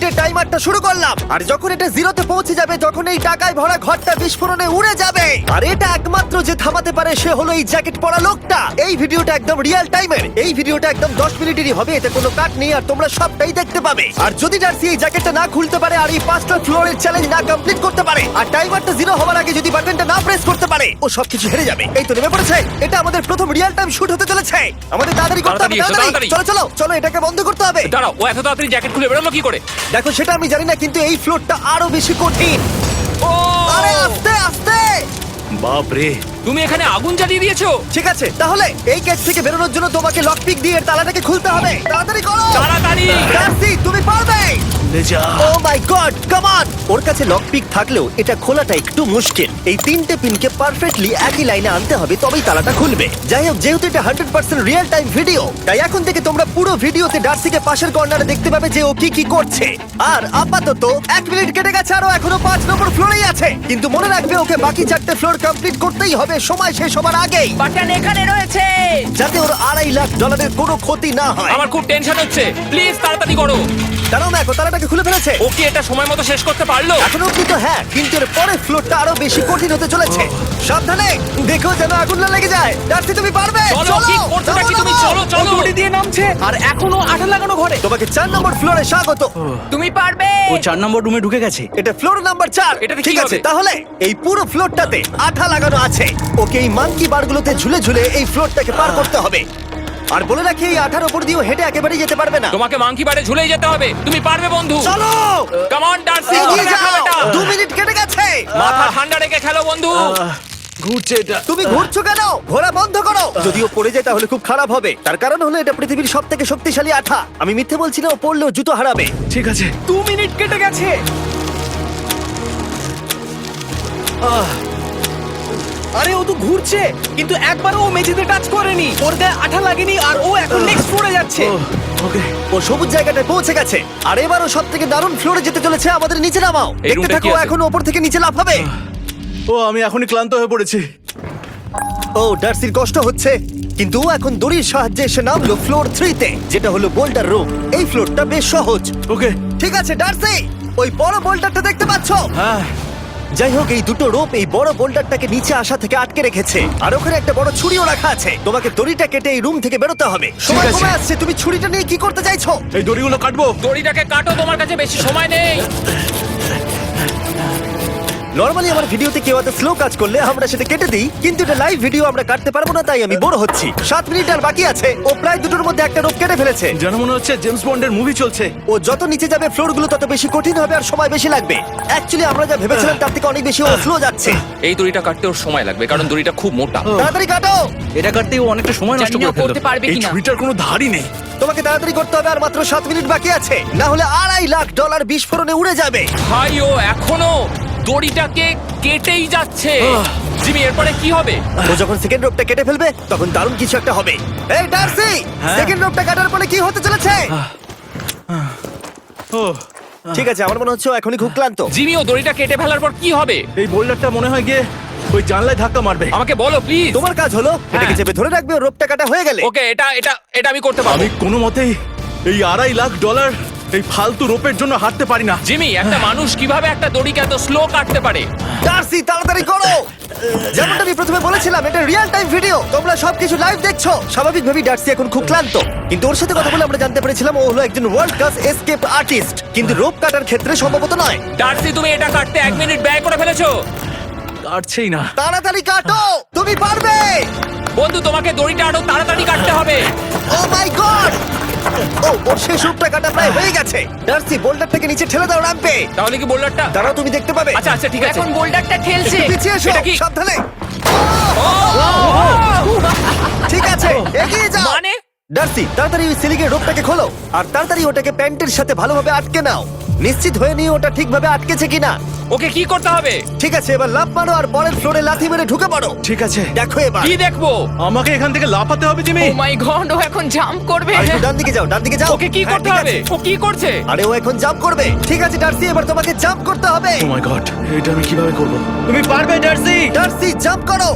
মিনিটের টাইমারটা শুরু করলাম, আর যখন এটা জিরোতে পৌঁছে যাবে তখন এই টাকায় ভরা ঘরটা বিস্ফোরণে উড়ে যাবে। আর এটা একমাত্র যে থামাতে পারে সে হলো এই জ্যাকেট পরা লোকটা। এই ভিডিওটা একদম রিয়েল টাইমের, এই ভিডিওটা একদম 10 মিনিটেরই হবে, এতে কোনো কাট নেই আর তোমরা সবটাই দেখতে পাবে। আর যদি ডার্সি এই জ্যাকেটটা না খুলতে পারে আর এই 5টা ফ্লোরের চ্যালেঞ্জ না কমপ্লিট করতে পারে আর টাইমারটা জিরো হওয়ার আগে যদি বাটনটা না প্রেস করতে পারে, ও সবকিছু হেরে যাবে। এই তো নেমে পড়েছে, এটা আমাদের প্রথম রিয়েল টাইম শুট হতে চলেছে। আমাদের তাড়াতাড়ি করতে হবে, তাড়াতাড়ি চলো চলো চলো, এটাকে বন্ধ করতে হবে। দাঁড়াও, ও এত তাড়াতাড়ি জ্যাকেট খুলে বেরোলো কি করে? দেখো সেটা আমি জানি না, কিন্তু এই ফ্লোরটা আরো বেশি কঠিন। ও আরে আস্তে আস্তে। বাপ রে, তুমি এখানে আগুন জ্বালিয়ে দিয়েছো? ঠিক আছে, তাহলে এই গেট থেকে বেরোনোর জন্য তোমাকে লক পিক দিয়ে এর তালাটাকে খুলতে হবে। তাড়াতাড়ি করো, তাড়াতাড়ি। ডার্সি তুমি পারবে। যা ও মাই গড, কাম অন। ওর কাছে লক পিক থাকলেও এটা খোলাটা একটু মুশকিল। এই 3টে পিনকে পারফেক্টলি একই লাইনে আনতে হবে, তবেই তালাটা খুলবে। যাই হোক, যেহেতু এটা 100% রিয়েল টাইম ভিডিও, তাই এখন থেকে তোমরা পুরো ভিডিওতে ডার্সিকে পাশের কর্নারে দেখতে পাবে যে ও কি কি করছে। আর আপাতত 1 মিনিট কেটে গেছে, আরো এখনো 5 নম্বর ফ্লোরেই আছে। কিন্তু মনে রাখবে ওকে বাকি 4টে ফ্লোর কমপ্লিট করতেই হবে সময় শেষ হবার আগেই, বাটন এখানে রয়েছে। যাতে ওর $2.5 লাখ কোনো ক্ষতি না হয়। আমার খুব টেনশন হচ্ছে, প্লিজ তাড়াতাড়ি করো। কারণ দেখো তালাটাকে খুলে ফেলেছে। ও কি এটা সময় মতো শেষ করতে পারলো? এখনো কিন্তু হ্যাঁ, কিন্তু এর পরের ফ্লোরটা আরো বেশি কঠিন হতে চলেছে। সাবধানে, দেখো যেন আগুন না লেগে যায়। ডার্সি তুমি পারবে। চলো, কি করছো নাকি তুমি? চলো চলো। দড়ি দিয়ে নামছে আর এখনো আঠা লাগানো ঘরে। তোমাকে 4 নম্বর ফ্লোরে স্বাগত। তুমি পারবে। ও 4 নম্বর রুমে ঢুকে গেছে। এটা ফ্লোর নাম্বার 4। এটাতে কি ঠিক আছে, হবে? তাহলে এই পুরো ফ্লোরটাতে আঠা লাগানো আছে। ওকে এই মাঙ্কি বারগুলোতে ঝুলে ঝুলে এই ফ্লোরটাকে পার করতে হবে। আর বলে রাখি, এই আঠার উপর দিয়েও হেঁটে একেবারেই যেতে পারবে না। তোমাকে মাংকি বারে ঝুলেই যেতে হবে। তুমি পারবে বন্ধু। চলো কাম অন ডার্সি, এগিয়ে করে দেখাও যাও। এটা। 2 মিনিট কেটে গেছে। মাথা ঠান্ডা রেখে খেলো বন্ধু। ঘুরছে এটা। তুমি ঘুরছো কেন? ঘোরা বন্ধ করো। যদিও পড়ে যায় তাহলে খুব খারাপ হবে। তার কারণ হলো এটা পৃথিবীর সবথেকে শক্তিশালী আঠা। আমি মিথ্যে বলছি না, ও পড়লেও জুতো হারাবে। ঠিক আছে। 2 মিনিট কেটে গেছে। আরে ও তো ঘুরছে, কিন্তু একবারও ও মেঝেতে টাচ করেনি। ওর গায়ে আঠা লাগেনি আর ও এখন নেক্সট ফ্লোরে যাচ্ছে। ওকে, ও সবুজ জায়গাটায় পৌঁছে গেছে। আর এবারও সব থেকে দারুণ ফ্লোরে যেতে চলেছে। আমাদের নিচে নামাও। এই দেখতে রুমটা থাকো, কি আছে? এখন ওপর থেকে নিচে লাফাবে। ও আমি এখনই ক্লান্ত হয়ে পড়েছি। ও ডার্সির কষ্ট হচ্ছে, কিন্তু ও এখন দড়ির সাহায্যে এসে নামলো ফ্লোর 3-তে, যেটা হলো বোল্ডার রুম। এই ফ্লোরটা বেশ সহজ। ওকে। ঠিক আছে ডার্সি, ওই বড় বোল্ডারটা দেখতে পাচ্ছো? হ্যাঁ। যাই হোক, এই দুটো রোপ এই বড় বোল্ডারটাকে নিচে আসা থেকে আটকে রেখেছে। আর ওখানে একটা বড় ছুরিও রাখা আছে। তোমাকে দড়িটা কেটে এই রুম থেকে বেরোতে হবে। সময় আছে। কমে আসছে, তুমি ছুরিটা নিয়ে কি করতে চাইছো? এই দড়িগুলো কাটবো। দড়িটাকে কাটো, তোমার কাছে বেশি সময় নেই। নরমালি আমার ভিডিওতে কেউ এত স্লো কাজ করলে আমরা সেটা কেটে দিই, কিন্তু এটা লাইভ ভিডিও আমরা কাটতে পারবো না, তাই আমি বোর হচ্ছি। 7 মিনিট আর বাকি আছে। ও প্রায় দুটোর মধ্যে একটা রোপ কেটে ফেলেছে। যেন মনে হচ্ছে জেমস বন্ডের মুভি চলছে। ও যত নিচে যাবে ফ্লোরগুলো তত বেশি কঠিন হবে আর সময় বেশি লাগবে। অ্যাকচুয়ালি আমরা যা ভেবেছিলাম তার থেকে অনেক বেশি ও স্লো যাচ্ছে। এই দড়িটা কাটতে ওর সময় লাগবে, কারণ দড়িটা খুব মোটা। তাড়াতাড়ি কাটো। এটা কাটতে ও অনেকটা সময় নষ্ট জানি না করে ফেললো। করতে পারবে এই কিনা। ছুরিটার কোনো ধারই নেই। তোমাকে তাড়াতাড়ি করতে হবে, আর মাত্র 7 মিনিট বাকি আছে, না হলে $2.5 লাখ বিস্ফোরণে উড়ে যাবে। ভাই ও এখনো দড়িটাকে কেটেই যাচ্ছে। জিমি, এরপরে কি হবে? ও যখন সেকেন্ড রোপটা কেটে ফেলবে তখন দারুণ কিছু একটা হবে। এই ডার্সি, সেকেন্ড রোপটা কাটার পরে কি হতে চলেছে? ও ঠিক আছে, আমার মনে হচ্ছে ও এখনই খুব ক্লান্ত। জিমি, ও দড়িটা কেটে ফেলার পর কি হবে? এই বোল্ডারটা মনে হয় গিয়ে ওই জানলায় ধাক্কা মারবে। আমাকে বলো প্লিজ। তোমার কাজ হলো এটাকে চেপে ধরে রাখবে, ও রোপটা কাটা হয়ে গেলে। ওকে, এটা এটা এটা আমি করতে পারবো। আমি কোনো মতেই এই $2.5 লাখ এই ফালতু রোপের জন্য হাঁটতে পারি না। জিমি, একটা মানুষ কিভাবে একটা দড়িকে এত স্লো কাটতে পারে? ডার্সি তাড়াতাড়ি করো। যেমনটা আমি প্রথমে বলেছিলাম, এটা রিয়েল টাইম ভিডিও, তোমরা সবকিছু লাইভ দেখছো। স্বাভাবিকভাবেই ডার্সি এখন খুব ক্লান্ত, কিন্তু ওর সাথে কথা বলে আমরা জানতে পেরেছিলাম ও হলো একজন ওয়ার্ল্ড ক্লাস এসকেপ আর্টিস্ট, কিন্তু রোপ কাটার ক্ষেত্রে সম্ভবত নয়। ডার্সি, তুমি এটা কাটতে 1 মিনিট ব্যয় করে ফেলেছো। কাটছেই না। তাড়াতাড়ি কাটো, তুমি পারবে। বন্ধু, তোমাকে দড়িটা আরো তাড়াতাড়ি কাটতে হবে। ও মাই গড! ও ওর শেষ রূপটা কাটা প্রায় হয়ে গেছে। ডার্সি, বোল্ডারটাকে নিচে ঠেলে দাও রাম্পে। তাহলে কি বোল্ডারটা? দাঁড়াও, তুমি দেখতে পাবে। আচ্ছা আচ্ছা, ঠিক আছে। এখন বোল্ডারটা ঠেলছে। একটু পিছিয়ে এসো, এটা কি? সাবধানে। ঠিক আছে, এগিয়ে যাও। মানে? ডার্সি, তাড়াতাড়ি ওই সিলিংয়ের রোপটাকে খোলো আর তাড়াতাড়ি ওটাকে প্যান্টের সাথে ভালোভাবে আটকে নাও। নিশ্চিত হয়ে নিয়ে ওটা ঠিকভাবে আটকেছে কিনা। ওকে কি করতে হবে? ঠিক আছে, এবার লাফ মারো আর পরের ফ্লোরে লাথি মেরে ঢুকে পড়ো। ঠিক আছে, দেখো এবার। কি দেখবো? আমাকে এখান থেকে লাফাতে হবে জিমি। ও মাই গড, ও এখন জাম্প করবে। আর একটু ডান দিকে যাও, ডান দিকে যাও। ওকে কি হ্যাঁ, করতে ঠিক হবে? আছে। ও কি করছে? আরে ও এখন জাম্প করবে। ঠিক আছে ডার্সি, এবার তোমাকে জাম্প করতে হবে। ও মাই গড, এটা আমি কিভাবে করব? তুমি পারবে ডার্সি। ডার্সি, জাম্প করো।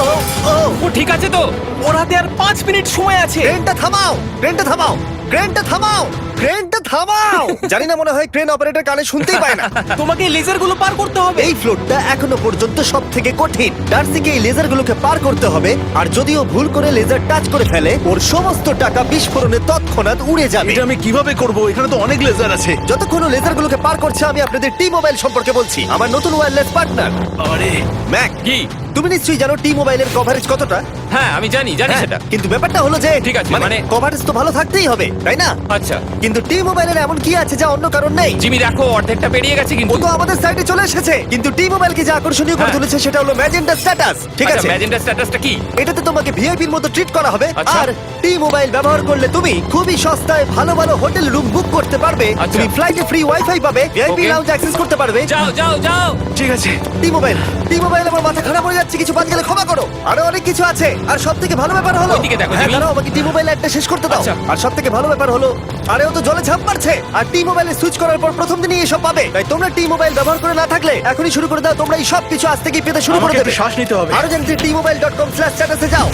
ও ও ও ঠিক আছে তো? ওর হাতে আর 5 মিনিট সময় আছে। ট্রেনটা থামাও, ট্রেনটা থামাও। ক্রেনটা থামাও, ক্রেনটা থামাও। জানি না, মনে হয় ক্রেন অপারেটর কানে শুনতেই পায় না। তোমাকে লেজার গুলো পার করতে হবে। এই ফ্লোরটা এখনো পর্যন্ত সব থেকে কঠিন। ডার্সিকে এই লেজারগুলোকে পার করতে হবে, আর যদিও ভুল করে লেজার টাচ করে ফেলে, ওর সমস্ত টাকা বিস্ফোরণে তৎক্ষণাৎ উড়ে যাবে। এটা আমি কিভাবে করব? এখানে তো অনেক লেজার আছে। যতক্ষণ ও লেজারগুলোকে পার করছে, আমি আপনাদের টি মোবাইল সম্পর্কে বলছি, আমার নতুন ওয়্যারলেস পার্টনার। আরে ম্যাক, কি? তুমি নিশ্চয়ই জানো টি মোবাইলের কভারেজ কতটা? হ্যাঁ আমি জানি হ্যাঁ, সেটা। কিন্তু ব্যাপারটা হলো যে ঠিক আছে, মানে কভারেজ তো ভালো থাকতেই হবে, তাই না? আচ্ছা কিন্তু টি মোবাইলের এমন কি আছে যা অন্য কারণ নেই? জিমি দেখো অর্ধেকটা পেরিয়ে গেছে ও কিন্তু। তো আমাদের সাইডে চলে এসেছে, কিন্তু টি মোবাইলকে যে আকর্ষণীয় করে হ্যাঁ। তুলেছে সেটা হলো ম্যাজেন্টা স্ট্যাটাস। ঠিক আছে, ম্যাজেন্টা স্ট্যাটাসটা কি? এটাতে তোমাকে ভিআইপির মতো ট্রিট করা হবে। আচ্ছা। আর টি মোবাইল ব্যবহার করলে তুমি খুবই সস্তায় ভালো ভালো হোটেল রুম বুক করতে পারবে। আচ্ছা। তুমি ফ্লাইটে ফ্রি ওয়াইফাই পাবে, ভিআইপি Okay. লাউঞ্জ অ্যাক্সেস করতে পারবে। যাও যাও যাও। ঠিক আছে। টি মোবাইল আমার মাথা খারাপ হয়ে যাচ্ছে, কিছু বাদ গেলে ক্ষমা করো। আরো অনেক কিছু আছে, আর সব থেকে ভালো ব্যাপার হলো, ওইদিকে দেখো, হ্যাঁ জিমি। দাঁড়াও, আমাকে টি মোবাইল একটা শেষ করতে দাও। আচ্ছা। আর সব থেকে ভালো ব্যাপার হলো, আরে ও তো জলে ঝাঁপ মারছে, আর টি মোবাইলে সুইচ করার পর প্রথম দিনই এসব পাবে। তাই তোমরা টি মোবাইল ব্যবহার করে না থাকলে এখনই শুরু করে দাও। তোমরা এই সব কিছু আজ থেকেই পেতে শুরু করে আমাকে দেবে। একটু শ্বাস নিতে হবে। আরো জানতে tmobile.com/status এ যাও।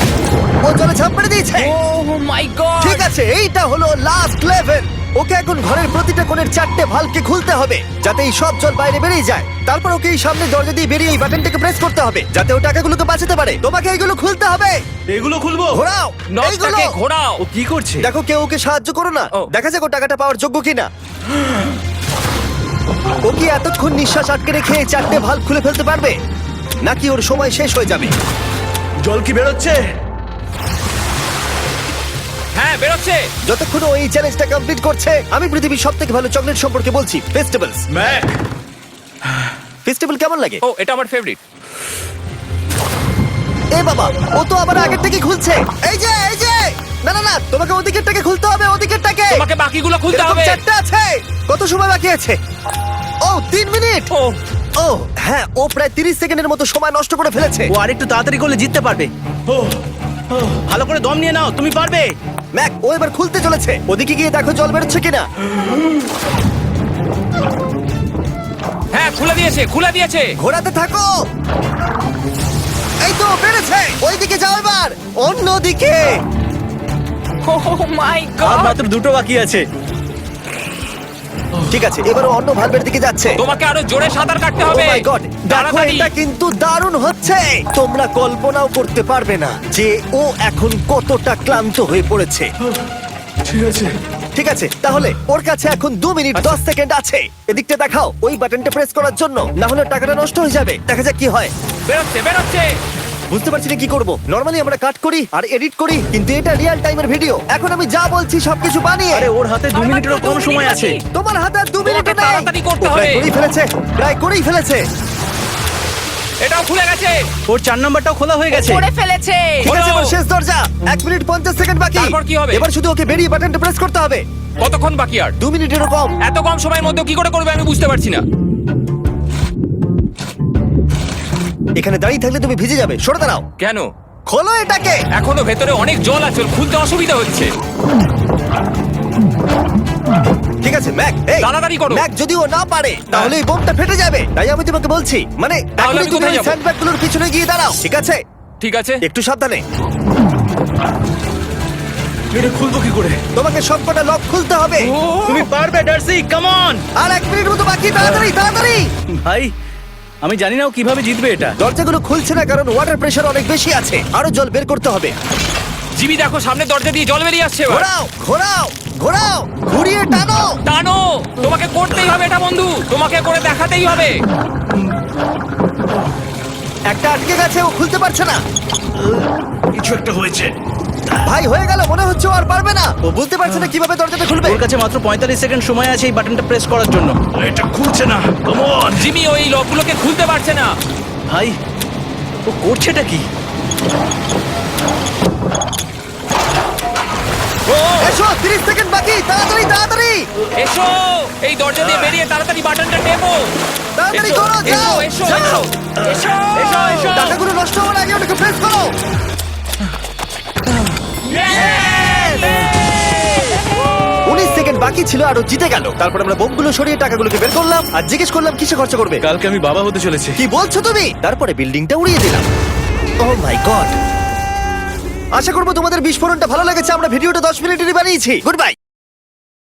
ও জলে ঝাঁপ মেরে দিয়েছে। ও মাই গড। ঠিক আছে, এইটা হলো লাস্ট লেভেল। ওকে এখন ঘরের প্রতিটা কোণের 4টে ভালভকে খুলতে হবে, যাতে এই সব জল বাইরে বেরিয়ে যায়। তারপর ওকে এই সামনে দরজা দিয়ে বেরিয়ে এই বাটনটাকে প্রেস করতে হবে, যাতে ও টাকাগুলোকে বাঁচাতে পারে। তোমাকে এইগুলো খুলতে হবে। এগুলো খুলবো? ঘোরাও এইগুলো। নটটাকে ঘোরাও। ও কি করছে? দেখো কেউ ওকে সাহায্য করো না, ও। দেখা যাক ও টাকাটা পাওয়ার যোগ্য কিনা। ও কি এতক্ষণ নিঃশ্বাস আটকে রেখে এই 4টে ভালভ খুলে ফেলতে পারবে, নাকি ওর সময় শেষ হয়ে যাবে? জল কি বেরোচ্ছে? হ্যাঁ বেরোচ্ছে। যতক্ষণ ও এই চ্যালেঞ্জটা কমপ্লিট করছে, আমি পৃথিবীর সবথেকে ভালো চকলেট সম্পর্কে বলছি, ফেস্টিভ্যালস। ম্যাক, ফেস্টিভ্যাল কেমন লাগে? ও এটা আমার ফেভারিট। এ বাবা, ও তো আবার আগের থেকে খুলছে। এই যে না না না, তোমাকে ওদিকেরটাকে খুলতে হবে, ওদিকেরটাকে। তোমাকে বাকিগুলো খুলতে এরকম হবে। 4টে আছে। কত সময় বাকি আছে? ও 3 মিনিট। ও ও হ্যাঁ, ও প্রায় 30 সেকেন্ডের মতো সময় নষ্ট করে ফেলেছে। ও আরেকটু তাড়াতাড়ি করলে জিততে পারবে। ভালো করে দম নিয়ে নাও, তুমি পারবে। ম্যাক, ও এবার খুলতে চলেছে। ওদিকে গিয়ে দেখো জল বেরোচ্ছে কিনা। হ্যাঁ খুলে দিয়েছে। ঘোরাতে থাকো। এই তো বেড়েছে। ওইদিকে যাও এবার, অন্যদিকে। ও মাই আর গড। মাত্র 2টো বাকি আছে। ঠিক আছে, এবার ও অন্য ভালভের দিকে যাচ্ছে। তোমাকে আরো জোরে সাঁতার কাটতে ও হবে। মাই গড, দেখো তাড়াতাড়ি। এটা কিন্তু দারুণ হচ্ছে। তোমরা কল্পনাও করতে পারবে না যে ও এখন কতটা ক্লান্ত হয়ে পড়েছে। ঠিক আছে। ঠিক আছে, তাহলে ওর কাছে এখন 2 মিনিট 10 সেকেন্ড আছে। এদিকটা দেখাও, ওই বাটনটা প্রেস করার জন্য, না হলে টাকাটা নষ্ট হয়ে যাবে। দেখা যাক কি হয়। বেরোচ্ছে। বুঝতে পারছি না কি করব। নরমালি আমরা কাট করি আর এডিট করি, কিন্তু এটা রিয়েল টাইমের ভিডিও। এখন আমি যা বলছি সবকিছু বানিয়ে। আরে ওর হাতে 2 মিনিটেরও কম সময় আছে। তোমার হাতে আর 2 মিনিট তোমাকে নেই। তাড়াতাড়ি করতে ও প্রায় হবে। করেই ফেলেছে। এটাও খুলে গেছে। ওর 4 নাম্বারটাও খোলা হয়ে গেছে। করে ফেলেছে। ঠিক আছে, এবার শেষ দরজা। 1 মিনিট 50 সেকেন্ড বাকি। তারপর কি হবে? এবার শুধু ওকে বেরিয়ে বাটনটা প্রেস করতে হবে। কতক্ষণ বাকি আর? 2 মিনিটেরও কম। এত কম সময়ের মধ্যে কি করে করবে আমি বুঝতে পারছি না। এখানে দাঁড়িয়ে থাকলে তুমি ভিজে যাবে, সরে দাঁড়াও। কেন? খোলো এটাকে। এখনো ভেতরে অনেক জল আছে, ওর খুলতে অসুবিধা হচ্ছে। ঠিক আছে ম্যাক, এই তাড়াতাড়ি করো। ম্যাক, যদি ও না পারে তাহলে এই বোমটা ফেটে যাবে। তাই আমি তোমাকে বলছি, মানে তাহলে এখনই আমি তুমি কোথায় ওই যাবো? স্যান্ডব্যাগগুলোর পিছনে গিয়ে দাঁড়াও, ঠিক আছে? ঠিক আছে। একটু সাবধানে। এটা খুলবো কি করে? তোমাকে সবকটা লক খুলতে হবে। তুমি পারবে ডার্সি, কাম অন। আর 1 মিনিট মতো বাকি, তাড়াতাড়ি। ভাই আমি জানি না ও কিভাবে জিতবে এটা। দরজাগুলো খুলছে না কারণ ওয়াটার প্রেশার অনেক বেশি আছে। আরো জল বের করতে হবে। জিমি দেখো সামনে দরজা দিয়ে জল বেরিয়ে আসছে। এবার ঘোরাও, ঘুরিয়ে টানো। টানো। তোমাকে করতেই হবে এটা বন্ধু, তোমাকে করে দেখাতেই হবে। একটা আটকে গেছে, ও খুলতে পারছে না। কিছু একটা হয়েছে। ভাই হয়ে গেল, মনে হচ্ছে ও আর পারবে না। ও বুঝতে পারছে না কিভাবে দরজাটা খুলবে। ওর কাছে মাত্র 45 সেকেন্ড সময় আছে এই বাটনটা প্রেস করার জন্য। এটা খুলছে না। Come on. জিমি ওই লকগুলোকে খুলতে পারছে না। ভাই ও করছেটা কি? ও এসো, 30 সেকেন্ড বাকি, তাড়াতাড়ি। এসো, এই দরজা দিয়ে বেরিয়ে তাড়াতাড়ি বাটনটা টেপো। তাড়াতাড়ি এসো, করো, যাও, এসো, যাও। এসো, এসো, এসো। টাকাগুলো নষ্ট হওয়ার আগে ওটাকে প্রেস করো। 19 সেকেন্ড বাকি ছিল আর ও জিতে গেল। তারপর আমরা বোমগুলো সরিয়ে টাকাগুলোকে বের করলাম আর জিজ্ঞেস করলাম কিসে খরচা করবে। কালকে আমি বাবা হতে চলেছি। কি বলছো তুমি? তারপরে বিল্ডিংটা উড়িয়ে দিলাম। ও মাই গড। আশা করবো তোমাদের বিস্ফোরণটা ভালো লেগেছে। আমরা ভিডিওটা 10 মিনিটেরই বানিয়েছি। Good bye.